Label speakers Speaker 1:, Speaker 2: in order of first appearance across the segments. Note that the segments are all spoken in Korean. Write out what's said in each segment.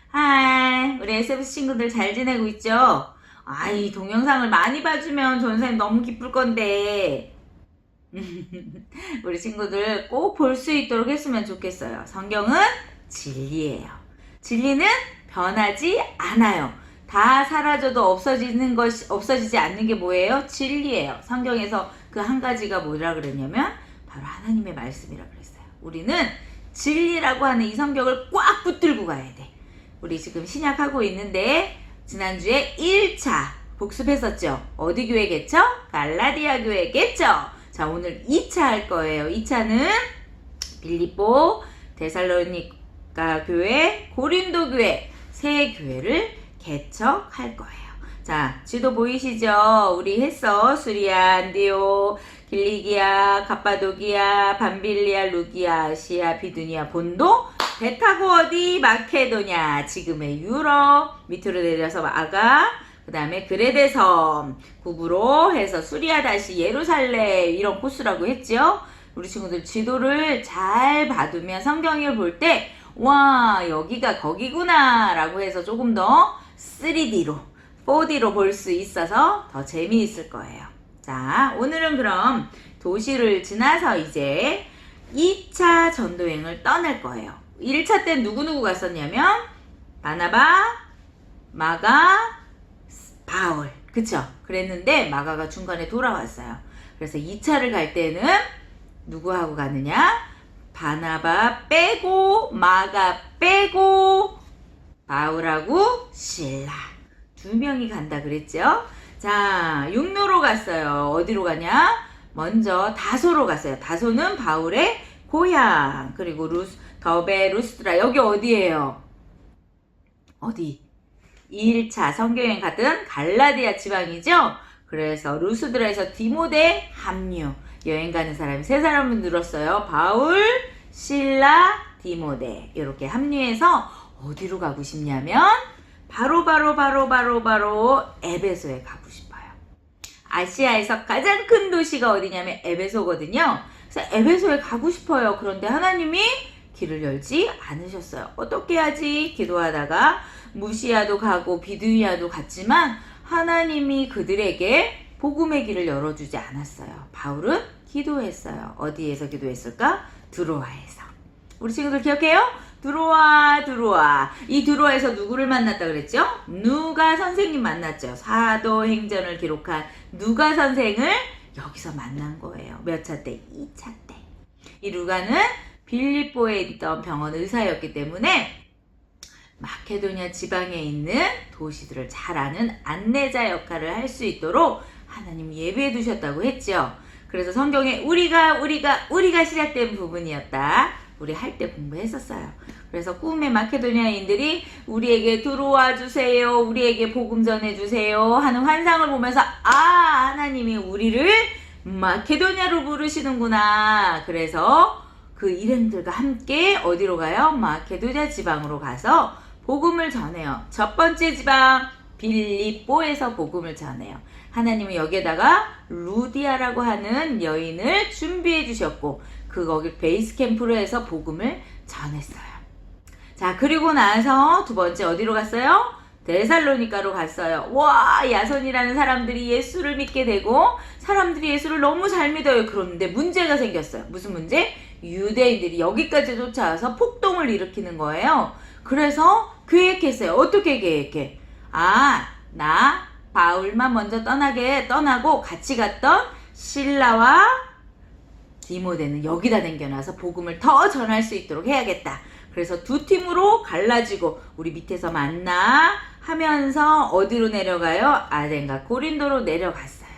Speaker 1: 하이, 우리 SF 친구들 잘 지내고 있죠? 이 동영상을 많이 봐주면 전사님 너무 기쁠 건데. 우리 친구들 꼭 볼 수 있도록 했으면 좋겠어요. 성경은 진리예요. 진리는 변하지 않아요. 다 사라져도 없어지지 않는 게 뭐예요? 진리예요. 성경에서 그 한 가지가 뭐라 그랬냐면 바로 하나님의 말씀이라 그랬어요. 우리는 진리라고 하는 이 성경을 꽉 붙들고 가야 돼. 우리 지금 신약하고 있는데 지난주에 1차 복습했었죠. 어디 교회겠죠? 갈라디아 교회겠죠? 자, 오늘 2차 할 거예요. 2차는 빌립보, 데살로니가 교회, 고린도 교회 세 교회를 개척할 거예요. 자, 지도 보이시죠? 우리 했어. 수리아, 안디오, 길리기아, 갑바도기아, 밤빌리아, 루기아, 아시아, 비두니아, 본도, 배 타고 어디? 마케도냐, 지금의 유럽, 밑으로 내려서 아가, 그 다음에 그레데섬, 구부로 해서 수리아 다시 예루살렘 이런 코스라고 했죠. 우리 친구들 지도를 잘 봐두면 성경을 볼 때 와, 여기가 거기구나 라고 해서 조금 더 3D로 4D로 볼 수 있어서 더 재미있을 거예요. 자, 오늘은 그럼 도시를 지나서 이제 2차 전도여행을 떠날 거예요. 1차 때 누구누구 갔었냐면 바나바, 마가, 바울, 그쵸? 그랬는데 마가가 중간에 돌아왔어요. 그래서 2차를 갈 때는 누구하고 가느냐? 바나바 빼고 마가 빼고 바울하고 실라 두 명이 간다 그랬죠? 자, 육로로 갔어요. 어디로 가냐? 먼저 다소로 갔어요. 다소는 바울의 고향. 그리고 더베, 루스드라 여기 어디예요? 어디? 1차 성경여행 갔던 갈라디아 지방이죠? 그래서 루스드라에서 디모데 합류. 여행 가는 사람이 세 사람을 늘었어요. 바울, 실라, 디모데 이렇게 합류해서 어디로 가고 싶냐면 바로 에베소에 가고 싶어요. 아시아에서 가장 큰 도시가 어디냐면 에베소거든요. 그래서 에베소에 가고 싶어요. 그런데 하나님이 길을 열지 않으셨어요. 어떻게 하지? 기도하다가 무시아도 가고 비두니아도 갔지만 하나님이 그들에게 복음의 길을 열어주지 않았어요. 바울은 기도했어요. 어디에서 기도했을까? 드로아에서. 우리 친구들 기억해요? 드로아. 이 드로아에서 누구를 만났다 그랬죠? 누가 선생님 만났죠. 사도행전을 기록한 누가 선생을 여기서 만난 거예요. 몇 차 때? 2차 때. 이 누가는 빌립보에 있던 병원 의사였기 때문에 마케도니아 지방에 있는 도시들을 잘 아는 안내자 역할을 할 수 있도록 하나님 예비해 두셨다고 했죠. 그래서 성경에 우리가 시작된 부분이었다. 우리 할 때 공부했었어요. 그래서 꿈의 마케도니아인들이 우리에게 들어와 주세요. 우리에게 복음 전해 주세요. 하는 환상을 보면서 하나님이 우리를 마케도니아로 부르시는구나. 그래서 그 일행들과 함께 어디로 가요? 마케도니아 지방으로 가서 복음을 전해요. 첫 번째 지방 빌립보에서 복음을 전해요. 하나님은 여기에다가 루디아라고 하는 여인을 준비해 주셨고 거기 베이스 캠프로 해서 복음을 전했어요. 자, 그리고 나서 두 번째 어디로 갔어요? 데살로니가로 갔어요. 와, 야손이라는 사람들이 예수를 믿게 되고 사람들이 예수를 너무 잘 믿어요. 그런데 문제가 생겼어요. 무슨 문제? 유대인들이 여기까지 쫓아와서 폭동을 일으키는 거예요. 그래서 계획했어요. 어떻게 계획해? 나 바울만 먼저 떠나고 같이 갔던 실라와 디모데는 여기다 남겨놔서 복음을 더 전할 수 있도록 해야겠다. 그래서 두 팀으로 갈라지고 우리 밑에서 만나 하면서 어디로 내려가요? 아덴과 고린도로 내려갔어요.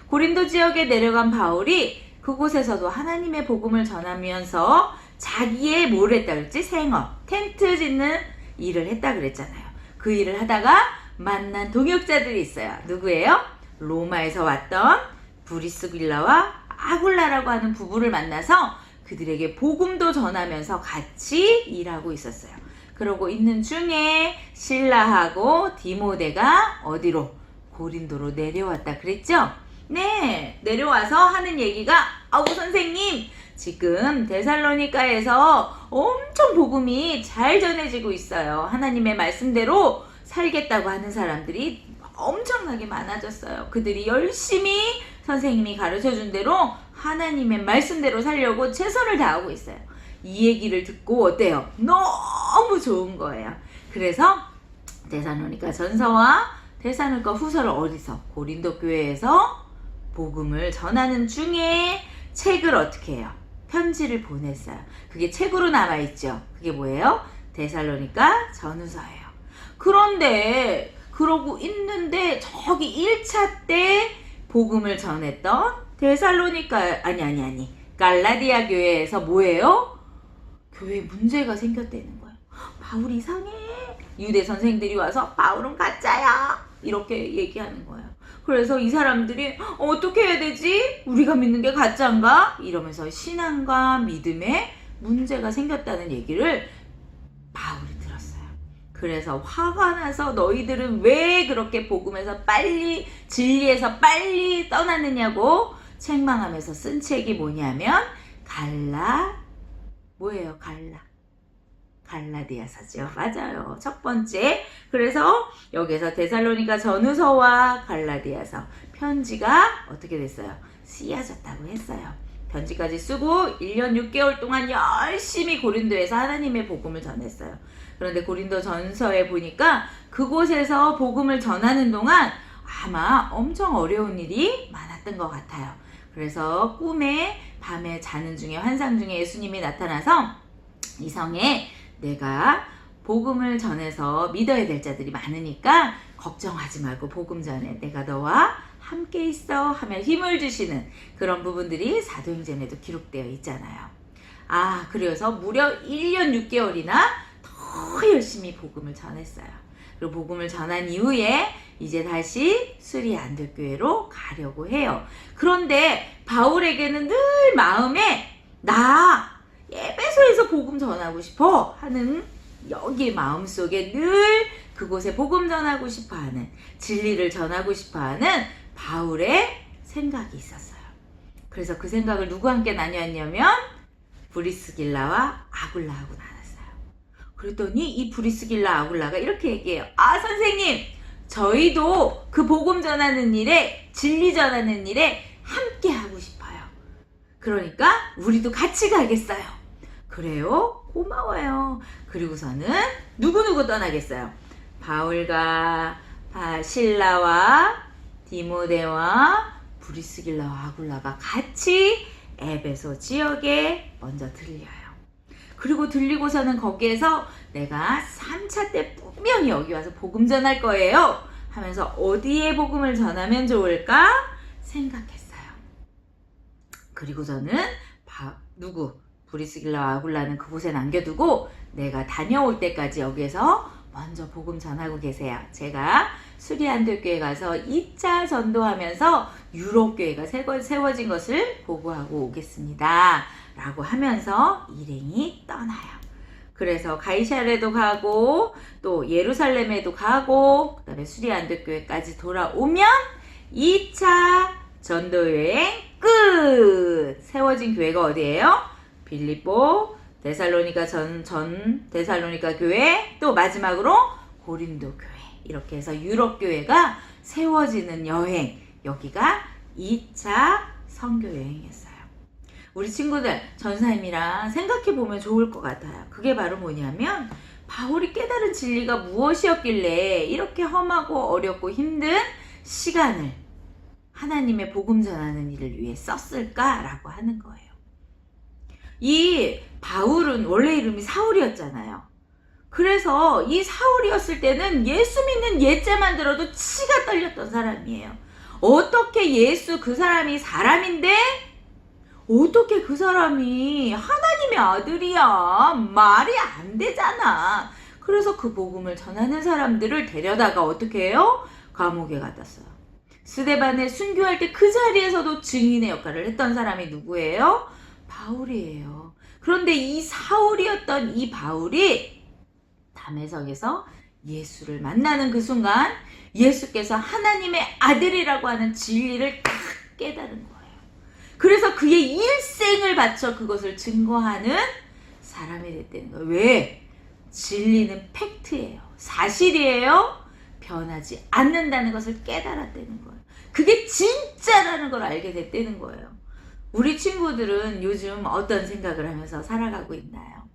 Speaker 1: 고린도 지역에 내려간 바울이 그곳에서도 하나님의 복음을 전하면서 자기의 뭘 했다 그랬지? 생업, 텐트 짓는 일을 했다 그랬잖아요. 그 일을 하다가 만난 동역자들이 있어요. 누구예요? 로마에서 왔던 브리스길라와 아굴라라고 하는 부부를 만나서 그들에게 복음도 전하면서 같이 일하고 있었어요. 그러고 있는 중에 실라하고 디모데가 어디로? 고린도로 내려왔다 그랬죠? 네, 내려와서 하는 얘기가 선생님 지금 데살로니가에서 엄청 복음이 잘 전해지고 있어요. 하나님의 말씀대로 살겠다고 하는 사람들이 엄청나게 많아졌어요. 그들이 열심히 선생님이 가르쳐준 대로 하나님의 말씀대로 살려고 최선을 다하고 있어요. 이 얘기를 듣고 어때요? 너무 좋은 거예요. 그래서 데살로니가 전서와 데살로니가 후서를 어디서? 고린도 교회에서 복음을 전하는 중에 책을 어떻게 해요? 편지를 보냈어요. 그게 책으로 남아있죠. 그게 뭐예요? 데살로니가 전후서예요. 그런데 그러고 있는데 저기 1차 때 복음을 전했던 데살로니가 아니 갈라디아 교회에서 뭐예요? 교회에 문제가 생겼다는 거예요. 바울 이상해. 유대 선생들이 와서 바울은 가짜야 이렇게 얘기하는 거예요. 그래서 이 사람들이 어떻게 해야 되지? 우리가 믿는 게 가짜인가? 이러면서 신앙과 믿음에 문제가 생겼다는 얘기를 바울이 들었어요. 그래서 화가 나서 너희들은 왜 그렇게 복음에서 빨리 진리에서 빨리 떠나느냐고 책망하면서 쓴 책이 뭐냐면 뭐예요? 갈라디아서죠. 맞아요. 첫 번째. 그래서 여기서 데살로니가 전후서와 갈라디아서 편지가 어떻게 됐어요? 쓰여졌다고 했어요. 편지까지 쓰고 1년 6개월 동안 열심히 고린도에서 하나님의 복음을 전했어요. 그런데 고린도 전서에 보니까 그곳에서 복음을 전하는 동안 아마 엄청 어려운 일이 많았던 것 같아요. 그래서 꿈에 밤에 자는 중에 환상 중에 예수님이 나타나서 이 성에 내가 복음을 전해서 믿어야 될 자들이 많으니까 걱정하지 말고 복음 전해. 내가 너와 함께 있어 하며 힘을 주시는 그런 부분들이 사도행전에도 기록되어 있잖아요. 그래서 무려 1년 6개월이나 더 열심히 복음을 전했어요. 그리고 복음을 전한 이후에 이제 다시 수리안독교회로 가려고 해요. 그런데 바울에게는 늘 마음에 나 에베소에서 복음 전하고 싶어 하는 여기 마음속에 늘 그곳에 복음 전하고 싶어 하는 진리를 전하고 싶어 하는 바울의 생각이 있었어요. 그래서 그 생각을 누구와 함께 나뉘었냐면 브리스길라와 아굴라하고 나눴어요. 그랬더니 이 브리스길라 아굴라가 이렇게 얘기해요. 선생님 저희도 그 복음 전하는 일에 진리 전하는 일에 함께 하고 싶어요. 그러니까 우리도 같이 가겠어요. 그래요? 고마워요. 그리고서는 누구누구 떠나겠어요? 바울과 실라와 디모데와 브리스길라와 아굴라가 같이 에베소 지역에 먼저 들려요. 그리고 들리고서는 거기에서 내가 3차 때 분명히 여기 와서 복음 전할 거예요 하면서 어디에 복음을 전하면 좋을까 생각했어요. 그리고서는 브리스길라와 아굴라는 그곳에 남겨두고 내가 다녀올 때까지 여기에서 먼저 복음 전하고 계세요. 제가 수리안독교회 가서 2차 전도하면서 유럽교회가 세워진 것을 보고하고 오겠습니다. 라고 하면서 일행이 떠나요. 그래서 가이사랴에도 가고 또 예루살렘에도 가고 그 다음에 수리안독교회까지 돌아오면 2차 전도여행 끝! 세워진 교회가 어디예요? 빌립보, 데살로니가 데살로니가 교회, 또 마지막으로 고린도 교회. 이렇게 해서 유럽 교회가 세워지는 여행. 여기가 2차 선교 여행이었어요. 우리 친구들 전사님이랑 생각해보면 좋을 것 같아요. 그게 바로 뭐냐면 바울이 깨달은 진리가 무엇이었길래 이렇게 험하고 어렵고 힘든 시간을 하나님의 복음 전하는 일을 위해 썼을까라고 하는 거예요. 이 바울은 원래 이름이 사울이었잖아요. 그래서 이 사울이었을 때는 예수 믿는 예자만 들어도 치가 떨렸던 사람이에요. 어떻게 예수 그 사람이 사람인데 어떻게 그 사람이 하나님의 아들이야? 말이 안 되잖아. 그래서 그 복음을 전하는 사람들을 데려다가 어떻게 해요? 감옥에 갖다 요 스데반에 순교할 때 그 자리에서도 증인의 역할을 했던 사람이 누구예요? 바울이에요. 그런데 이 사울이었던 이 바울이 담에석에서 예수를 만나는 그 순간 예수께서 하나님의 아들이라고 하는 진리를 딱 깨달은 거예요. 그래서 그의 일생을 바쳐 그것을 증거하는 사람이 됐다는 거예요. 왜? 진리는 팩트예요. 사실이에요. 변하지 않는다는 것을 깨달았다는 거예요. 그게 진짜라는 걸 알게 됐다는 거예요. 우리 친구들은 요즘 어떤 생각을 하면서 살아가고 있나요?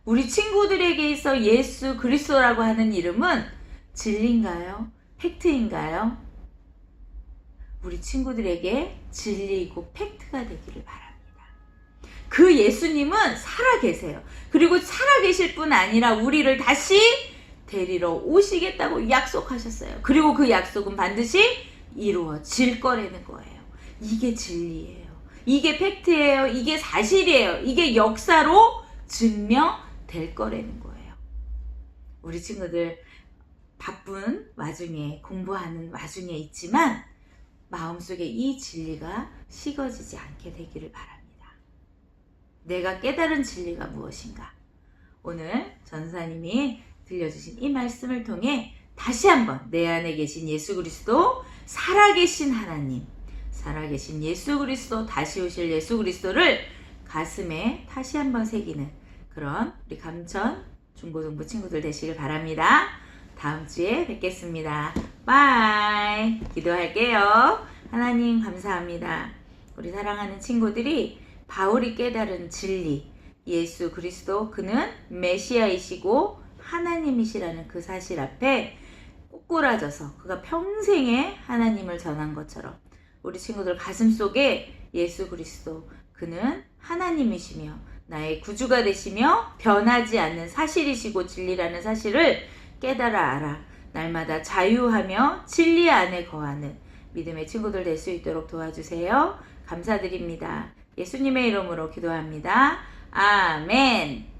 Speaker 1: 우리 친구들에게 있어 예수 그리스도라고 하는 이름은 진리인가요? 팩트인가요? 우리 친구들에게 진리이고 팩트가 되기를 바랍니다. 그 예수님은 살아계세요. 그리고 살아계실 뿐 아니라 우리를 다시 데리러 오시겠다고 약속하셨어요. 그리고 그 약속은 반드시 이루어질 거라는 거예요. 이게 진리예요. 이게 팩트예요. 이게 사실이에요. 이게 역사로 증명될 거라는 거예요. 우리 친구들 바쁜 와중에 공부하는 와중에 있지만 마음속에 이 진리가 식어지지 않게 되기를 바랍니다. 내가 깨달은 진리가 무엇인가? 오늘 전사님이 들려주신 이 말씀을 통해 다시 한번 내 안에 계신 예수 그리스도, 살아계신 하나님, 살아계신 예수 그리스도, 다시 오실 예수 그리스도를 가슴에 다시 한번 새기는 그런 우리 감천 중고등부 친구들 되시길 바랍니다. 다음 주에 뵙겠습니다. 바이. 기도할게요. 하나님 감사합니다. 우리 사랑하는 친구들이 바울이 깨달은 진리, 예수 그리스도 그는 메시아이시고 하나님이시라는 그 사실 앞에 꼬꾸라져서 그가 평생에 하나님을 전한 것처럼 우리 친구들 가슴속에 예수 그리스도 그는 하나님이시며 나의 구주가 되시며 변하지 않는 사실이시고 진리라는 사실을 깨달아 알아 날마다 자유하며 진리 안에 거하는 믿음의 친구들 될 수 있도록 도와주세요. 감사드립니다. 예수님의 이름으로 기도합니다. 아멘.